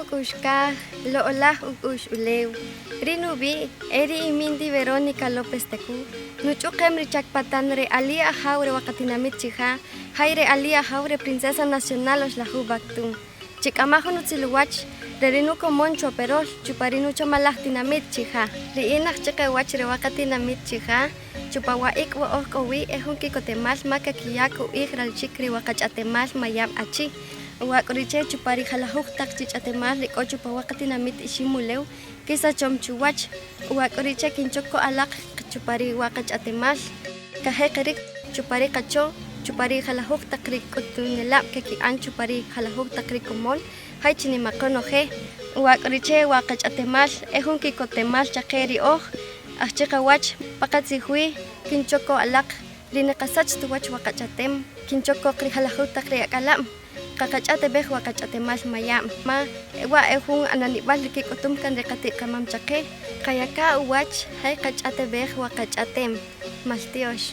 ukushka, lo'olah ukush ulew. Rinubi, eri imindi Verónica López Tecu. Nuchukem richakpatan re alia jaure wakatinamit chija. Jaire alia jaure princesa nacional oslahu baktun. Chikamajo nutziluwach, rerinuko moncho perol, chuparinucho malahtinamit chija. Riinach chikawach re wakatinamit chija. Chupawaik wa ohkowi ehun kikotemal makakiyaku igral chikri wakachatemal mayam achi. Wakoriche chupari jalahuk tak chichatemal riko chupawakatinamit ishimulew. Kisa chomchuwach. Wakoriche kinchoko alak chupari wakachatemal. Kajekerik chupari kacho. Chupari jalahuk takrik kutunelap kekian chupari jalahuk takrikomol. Hay chinimakonoje. Wakoriche wakachatemal ehun kikotemal chakeri oh. Achikawach pakatsihui kinchoko alak rinekasach tuwach wakachatem kinchoko krihalahut takriakalam kakachate bej wakachatemal mayam ma wa ehun ananibal kikotum kan rekati kamam chake kayaka uwach hay kachate bej wakachatem maltiosh.